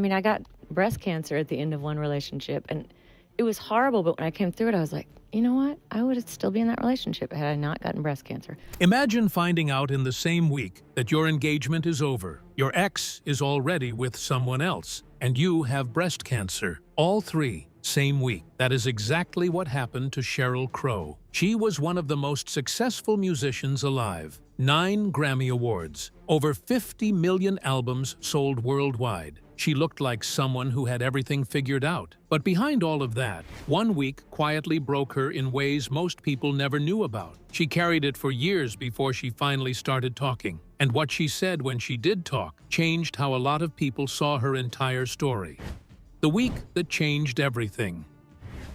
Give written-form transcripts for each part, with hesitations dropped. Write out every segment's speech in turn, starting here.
mean, I got breast cancer at the end of one relationship, and it was horrible, but when I came through it, I was like, you know what? I would still be in that relationship had I not gotten breast cancer. Imagine finding out in the same week that your engagement is over, your ex is already with someone else, and you have breast cancer. All three, same week. That is exactly what happened to Sheryl Crow. She was one of the most successful musicians alive. 9 Grammy Awards, over 50 million albums sold worldwide. She looked like someone who had everything figured out. But behind all of that, one week quietly broke her in ways most people never knew about. She carried it for years before she finally started talking. And what she said when she did talk changed how a lot of people saw her entire story. The week that changed everything.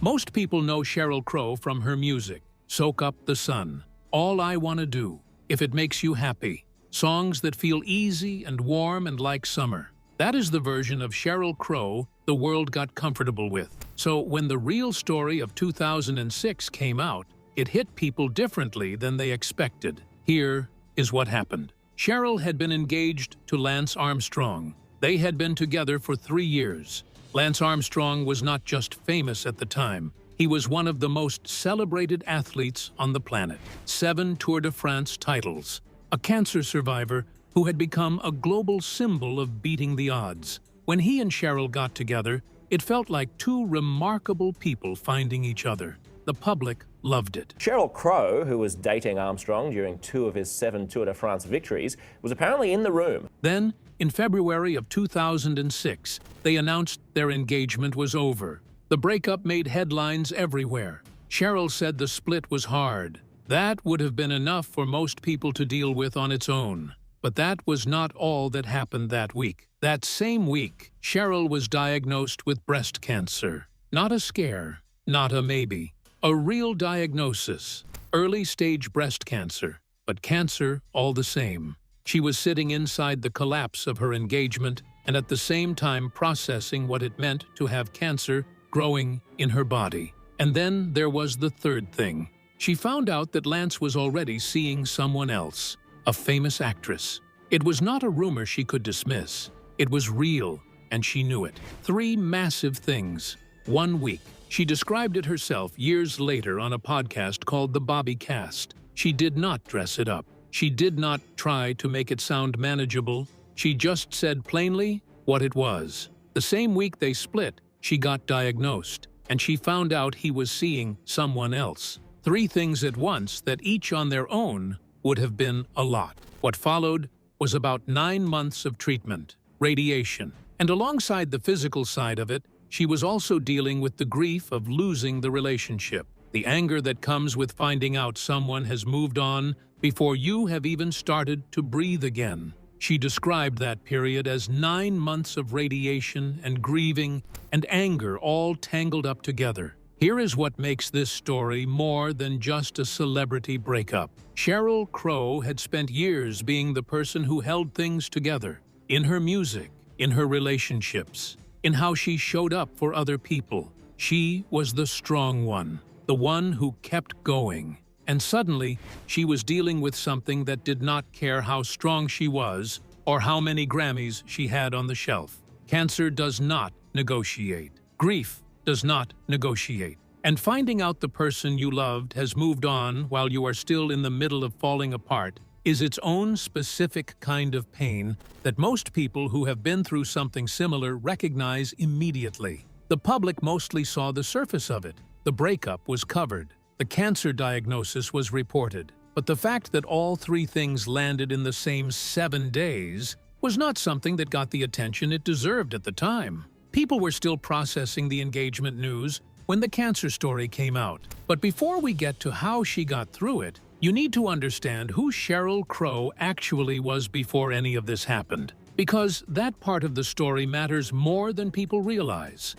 Most people know Sheryl Crow from her music, Soak Up the Sun, All I Wanna Do, If It Makes You Happy, songs that feel easy and warm and like summer. That is the version of Sheryl Crow the world got comfortable with. So when the real story of 2006 came out, it hit people differently than they expected. Here is what happened. Sheryl had been engaged to Lance Armstrong. They had been together for 3 years. Lance Armstrong was not just famous at the time. He was one of the most celebrated athletes on the planet. 7 Tour de France titles. A cancer survivor who had become a global symbol of beating the odds. When he and Sheryl got together, it felt like 2 remarkable people finding each other. The public loved it. Sheryl Crow, who was dating Armstrong during 2 of his 7 Tour de France victories, was apparently in the room. Then, in February of 2006, they announced their engagement was over. The breakup made headlines everywhere. Sheryl said the split was hard. That would have been enough for most people to deal with on its own. But that was not all that happened that week. That same week, Sheryl was diagnosed with breast cancer. Not a scare, not a maybe. A real diagnosis. Early-stage breast cancer, but cancer all the same. She was sitting inside the collapse of her engagement and at the same time processing what it meant to have cancer growing in her body. And then there was the third thing. She found out that Lance was already seeing someone else, a famous actress. It was not a rumor she could dismiss. It was real, and she knew it. 3 massive things. 1 week. She described it herself years later on a podcast called The Bobby Cast. She did not dress it up. She did not try to make it sound manageable. She just said plainly what it was. The same week they split, she got diagnosed, and she found out he was seeing someone else. 3 things at once that each on their own would have been a lot. What followed was about 9 months of treatment, radiation, and alongside the physical side of it, she was also dealing with the grief of losing the relationship, the anger that comes with finding out someone has moved on before you have even started to breathe again. She described that period as 9 months of radiation and grieving and anger all tangled up together. Here is what makes this story more than just a celebrity breakup. Sheryl Crow had spent years being the person who held things together, in her music, in her relationships, in how she showed up for other people. She was the strong one, the one who kept going. And suddenly, she was dealing with something that did not care how strong she was or how many Grammys she had on the shelf. Cancer does not negotiate. Grief does not negotiate. And finding out the person you loved has moved on while you are still in the middle of falling apart is its own specific kind of pain that most people who have been through something similar recognize immediately. The public mostly saw the surface of it. The breakup was covered. The cancer diagnosis was reported. But the fact that all 3 things landed in the same 7 days was not something that got the attention it deserved at the time. People were still processing the engagement news when the cancer story came out. But before we get to how she got through it, you need to understand who Sheryl Crow actually was before any of this happened. Because that part of the story matters more than people realize.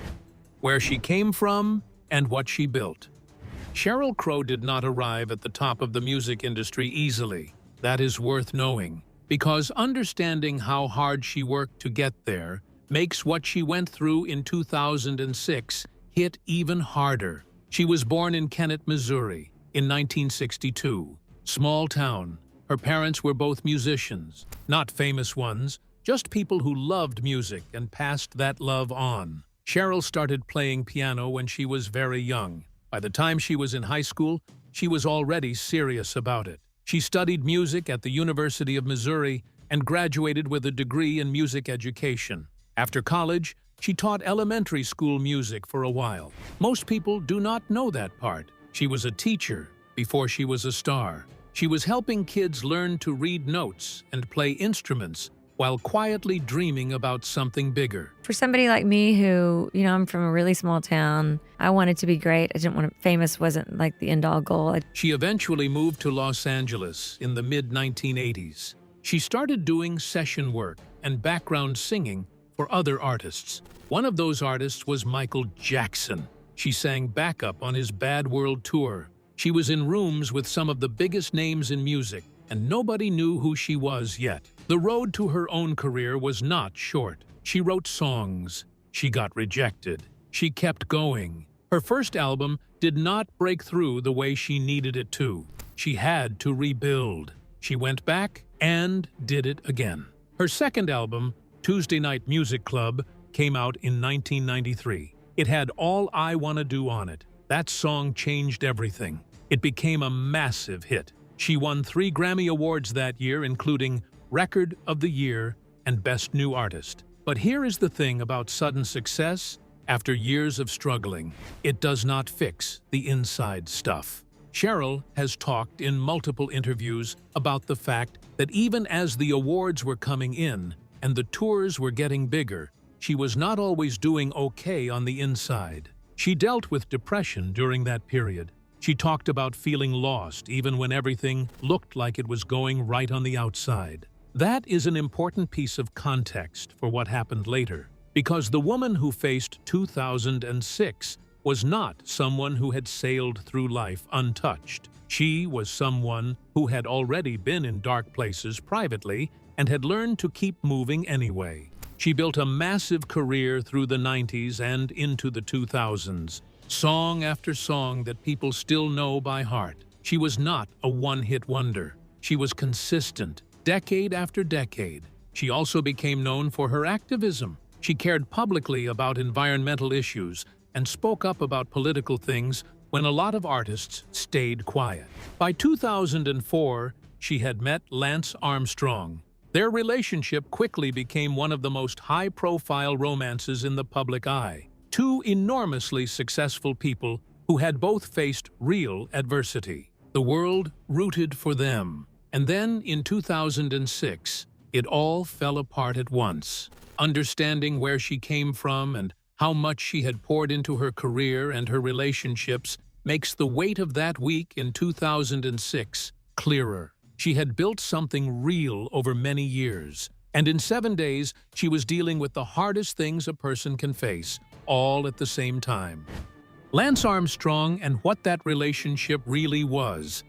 Where she came from and what she built. Sheryl Crow did not arrive at the top of the music industry easily. That is worth knowing. Because understanding how hard she worked to get there makes what she went through in 2006 hit even harder. She was born in Kennett, Missouri, in 1962. Small town. Her parents were both musicians. Not famous ones, just people who loved music and passed that love on. Sheryl started playing piano when she was very young. By the time she was in high school, she was already serious about it. She studied music at the University of Missouri and graduated with a degree in music education. After college, she taught elementary school music for a while. Most people do not know that part. She was a teacher before she was a star. She was helping kids learn to read notes and play instruments while quietly dreaming about something bigger. For somebody like me who, I'm from a really small town, I wanted to be great. I didn't want to, famous wasn't like the end-all goal. She eventually moved to Los Angeles in the mid-1980s. She started doing session work and background singing for other artists. One of those artists was Michael Jackson. She sang backup on his Bad World Tour. She was in rooms with some of the biggest names in music, and nobody knew who she was yet. The road to her own career was not short. She wrote songs. She got rejected. She kept going. Her first album did not break through the way she needed it to. She had to rebuild. She went back and did it again. Her second album, Tuesday Night Music Club, came out in 1993. It had All I Wanna Do on it. That song changed everything. It became a massive hit. She won 3 Grammy Awards that year, including Record of the Year and Best New Artist. But here is the thing about sudden success after years of struggling. It does not fix the inside stuff. Sheryl has talked in multiple interviews about the fact that even as the awards were coming in and the tours were getting bigger, she was not always doing okay on the inside. She dealt with depression during that period. She talked about feeling lost even when everything looked like it was going right on the outside. That is an important piece of context for what happened later, because the woman who faced 2006 was not someone who had sailed through life untouched. She was someone who had already been in dark places privately and had learned to keep moving anyway. She built a massive career through the 90s and into the 2000s. Song after song that people still know by heart. She was not a one-hit wonder. She was consistent, decade after decade. She also became known for her activism. She cared publicly about environmental issues and spoke up about political things when a lot of artists stayed quiet. By 2004, she had met Lance Armstrong. Their relationship quickly became one of the most high-profile romances in the public eye. 2 enormously successful people who had both faced real adversity. The world rooted for them. And then, in 2006, it all fell apart at once. Understanding where she came from and how much she had poured into her career and her relationships makes the weight of that week in 2006 clearer. She had built something real over many years, and in 7 days, she was dealing with the hardest things a person can face, all at the same time. Lance Armstrong and what that relationship really was.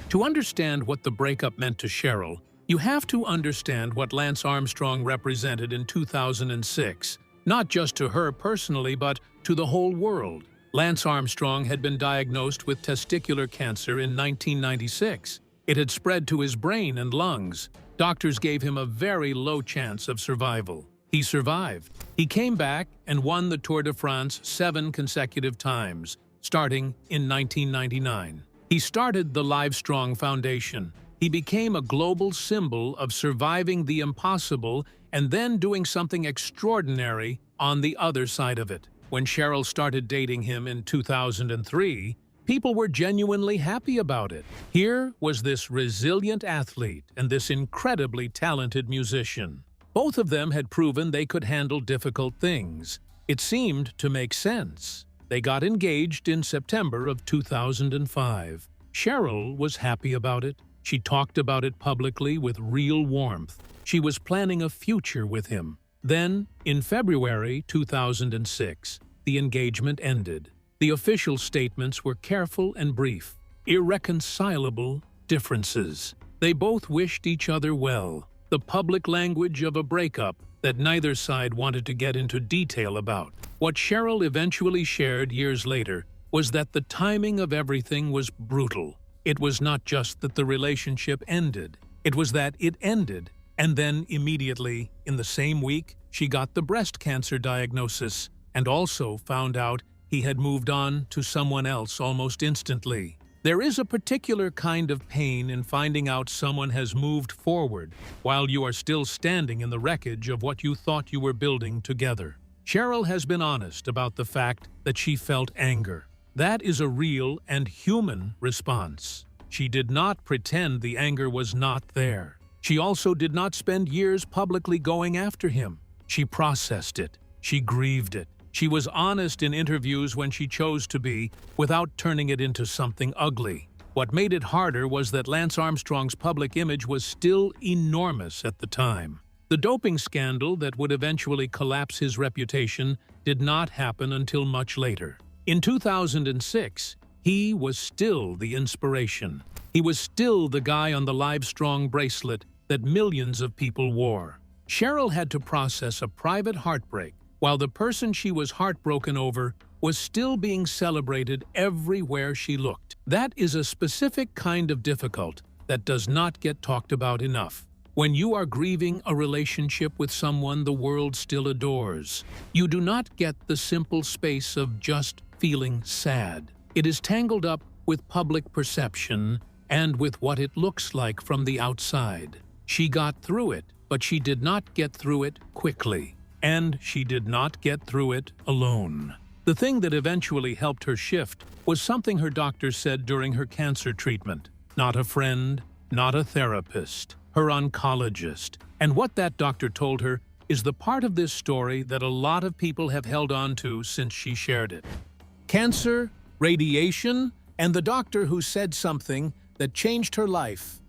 To understand what the breakup meant to Sheryl, you have to understand what Lance Armstrong represented in 2006, not just to her personally, but to the whole world. Lance Armstrong had been diagnosed with testicular cancer in 1996. It had spread to his brain and lungs. Doctors gave him a very low chance of survival. He survived. He came back and won the Tour de France 7 consecutive times, starting in 1999. He started the Livestrong Foundation. He became a global symbol of surviving the impossible and then doing something extraordinary on the other side of it. When Sheryl started dating him in 2003, people were genuinely happy about it. Here was this resilient athlete and this incredibly talented musician. Both of them had proven they could handle difficult things. It seemed to make sense. They got engaged in September of 2005. Sheryl was happy about it. She talked about it publicly with real warmth. She was planning a future with him. Then, in February 2006, the engagement ended. The official statements were careful and brief. Irreconcilable differences. They both wished each other well. The public language of a breakup that neither side wanted to get into detail about. What Sheryl eventually shared years later was that the timing of everything was brutal. It was not just that the relationship ended. It was that it ended And then immediately, in the same week, she got the breast cancer diagnosis and also found out he had moved on to someone else almost instantly. There is a particular kind of pain in finding out someone has moved forward while you are still standing in the wreckage of what you thought you were building together. Sheryl has been honest about the fact that she felt anger. That is a real and human response. She did not pretend the anger was not there. She also did not spend years publicly going after him. She processed it. She grieved it. She was honest in interviews when she chose to be, without turning it into something ugly. What made it harder was that Lance Armstrong's public image was still enormous at the time. The doping scandal that would eventually collapse his reputation did not happen until much later. In 2006, he was still the inspiration. He was still the guy on the Livestrong bracelet that millions of people wore. Sheryl had to process a private heartbreak, while the person she was heartbroken over was still being celebrated everywhere she looked. That is a specific kind of difficult that does not get talked about enough. When you are grieving a relationship with someone the world still adores, you do not get the simple space of just feeling sad. It is tangled up with public perception and with what it looks like from the outside. She got through it, but she did not get through it quickly. And she did not get through it alone. The thing that eventually helped her shift was something her doctor said during her cancer treatment. Not a friend, not a therapist, her oncologist. And what that doctor told her is the part of this story that a lot of people have held on to since she shared it. Cancer, radiation, and the doctor who said something that changed her life.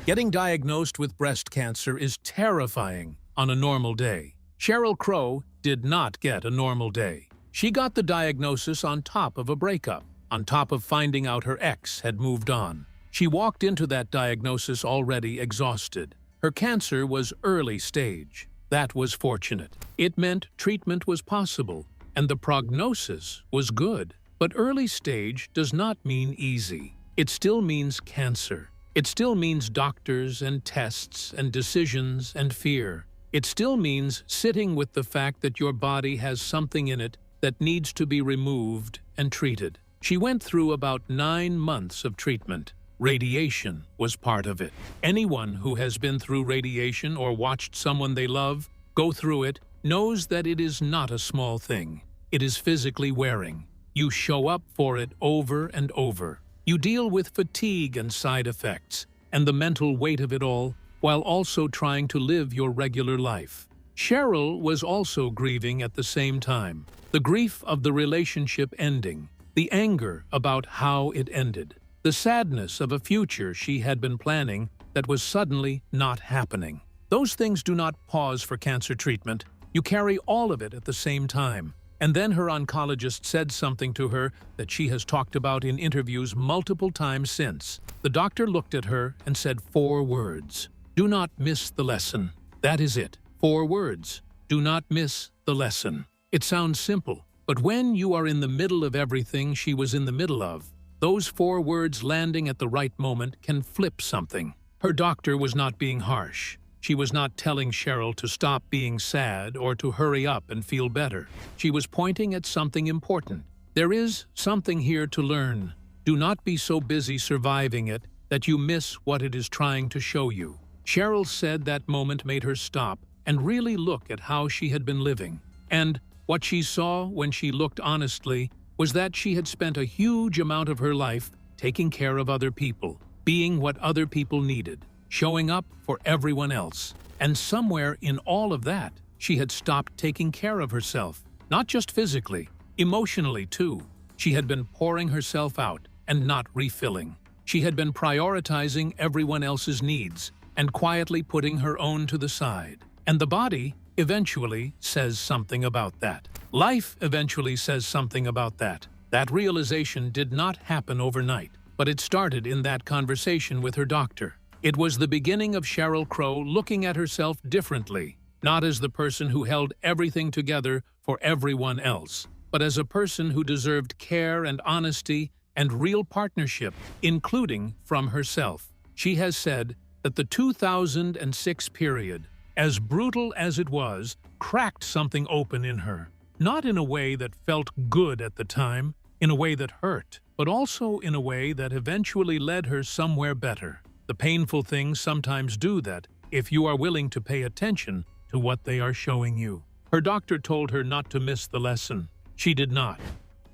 Getting diagnosed with breast cancer is terrifying on a normal day. Sheryl Crow did not get a normal day. She got the diagnosis on top of a breakup, on top of finding out her ex had moved on. She walked into that diagnosis already exhausted. Her cancer was early stage. That was fortunate. It meant treatment was possible, and the prognosis was good. But early stage does not mean easy. It still means cancer. It still means doctors and tests and decisions and fear. It still means sitting with the fact that your body has something in it that needs to be removed and treated. She went through about 9 months of treatment. Radiation was part of it. Anyone who has been through radiation or watched someone they love go through it knows that it is not a small thing. It is physically wearing. You show up for it over and over. You deal with fatigue and side effects, and the mental weight of it all, while also trying to live your regular life. Sheryl was also grieving at the same time. The grief of the relationship ending, the anger about how it ended, the sadness of a future she had been planning that was suddenly not happening. Those things do not pause for cancer treatment. You carry all of it at the same time. And then her oncologist said something to her that she has talked about in interviews multiple times since. The doctor looked at her and said 4 words. Do not miss the lesson. That is it. 4 words. Do not miss the lesson. It sounds simple, but when you are in the middle of everything she was in the middle of, those 4 words landing at the right moment can flip something. Her doctor was not being harsh. She was not telling Sheryl to stop being sad or to hurry up and feel better. She was pointing at something important. There is something here to learn. Do not be so busy surviving it that you miss what it is trying to show you. Sheryl said that moment made her stop and really look at how she had been living. And what she saw when she looked honestly was that she had spent a huge amount of her life taking care of other people, being what other people needed, showing up for everyone else. And somewhere in all of that, she had stopped taking care of herself, not just physically, emotionally too. She had been pouring herself out and not refilling. She had been prioritizing everyone else's needs and quietly putting her own to the side. And the body eventually says something about that. Life eventually says something about that. That realization did not happen overnight, but it started in that conversation with her doctor. It was the beginning of Sheryl Crow looking at herself differently, not as the person who held everything together for everyone else, but as a person who deserved care and honesty and real partnership, including from herself. She has said that the 2006 period, as brutal as it was, cracked something open in her. Not in a way that felt good at the time, in a way that hurt, but also in a way that eventually led her somewhere better. The painful things sometimes do that if you are willing to pay attention to what they are showing you. Her doctor told her not to miss the lesson. She did not.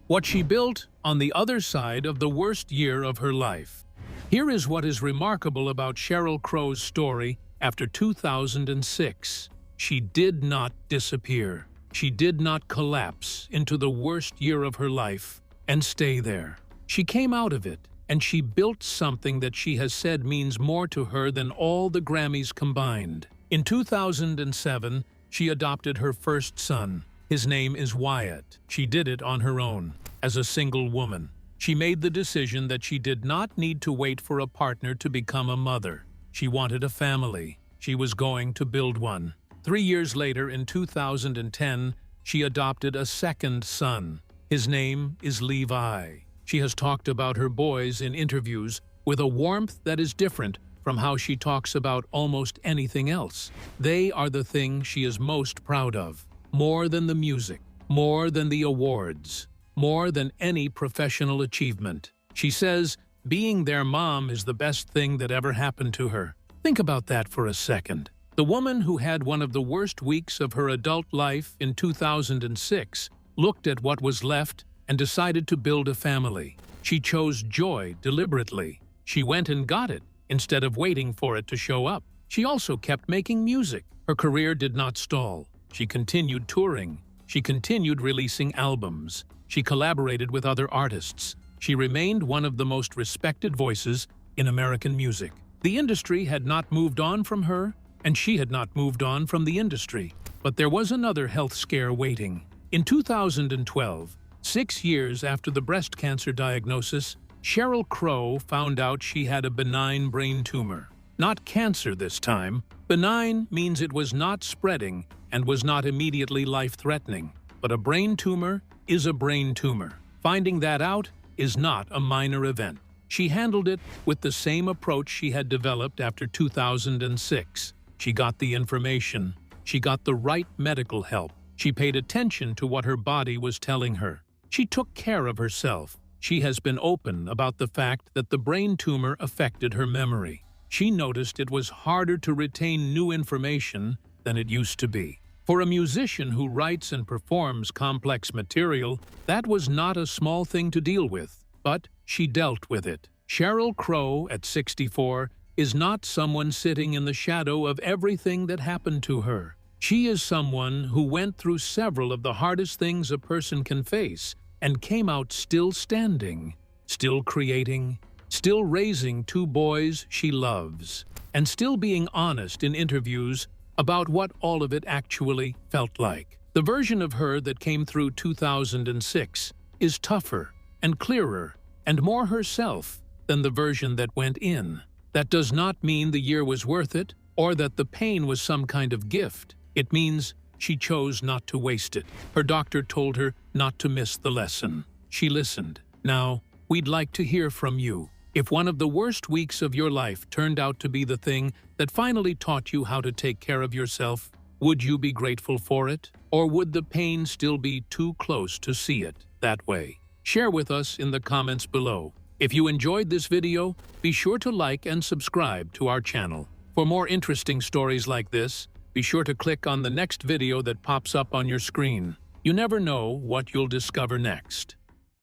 What she built on the other side of the worst year of her life. Here is what is remarkable about Sheryl Crow's story after 2006. She did not disappear. She did not collapse into the worst year of her life and stay there. She came out of it, and she built something that she has said means more to her than all the Grammys combined. In 2007, she adopted her first son. His name is Wyatt. She did it on her own, as a single woman. She made the decision that she did not need to wait for a partner to become a mother. She wanted a family. She was going to build one. 3 years later, in 2010, she adopted a second son. His name is Levi. She has talked about her boys in interviews with a warmth that is different from how she talks about almost anything else. They are the thing she is most proud of, more than the music, more than the awards, more than any professional achievement. She says being their mom is the best thing that ever happened to her. Think about that for a second. The woman who had one of the worst weeks of her adult life in 2006 looked at what was left and decided to build a family. She chose joy deliberately. She went and got it instead of waiting for it to show up. She also kept making music. Her career did not stall. She continued touring. She continued releasing albums. She collaborated with other artists. She remained one of the most respected voices in American music. The industry had not moved on from her, and she had not moved on from the industry. But there was another health scare waiting. In 2012, 6 years after the breast cancer diagnosis, Sheryl Crow found out she had a benign brain tumor. Not cancer this time. Benign means it was not spreading and was not immediately life-threatening. But a brain tumor is a brain tumor. Finding that out is not a minor event. She handled it with the same approach she had developed after 2006. She got the information. She got the right medical help. She paid attention to what her body was telling her. She took care of herself. She has been open about the fact that the brain tumor affected her memory. She noticed it was harder to retain new information than it used to be. For a musician who writes and performs complex material, that was not a small thing to deal with, but she dealt with it. Sheryl Crow, at 64, is not someone sitting in the shadow of everything that happened to her. She is someone who went through several of the hardest things a person can face and came out still standing, still creating, still raising 2 boys she loves, and still being honest in interviews about what all of it actually felt like. The version of her that came through 2006 is tougher and clearer and more herself than the version that went in. That does not mean the year was worth it or that the pain was some kind of gift. It means she chose not to waste it. Her doctor told her not to miss the lesson. She listened. Now, we'd like to hear from you. If one of the worst weeks of your life turned out to be the thing that finally taught you how to take care of yourself, would you be grateful for it? Or would the pain still be too close to see it that way? Share with us in the comments below. If you enjoyed this video, be sure to like and subscribe to our channel. For more interesting stories like this, be sure to click on the next video that pops up on your screen. You never know what you'll discover next.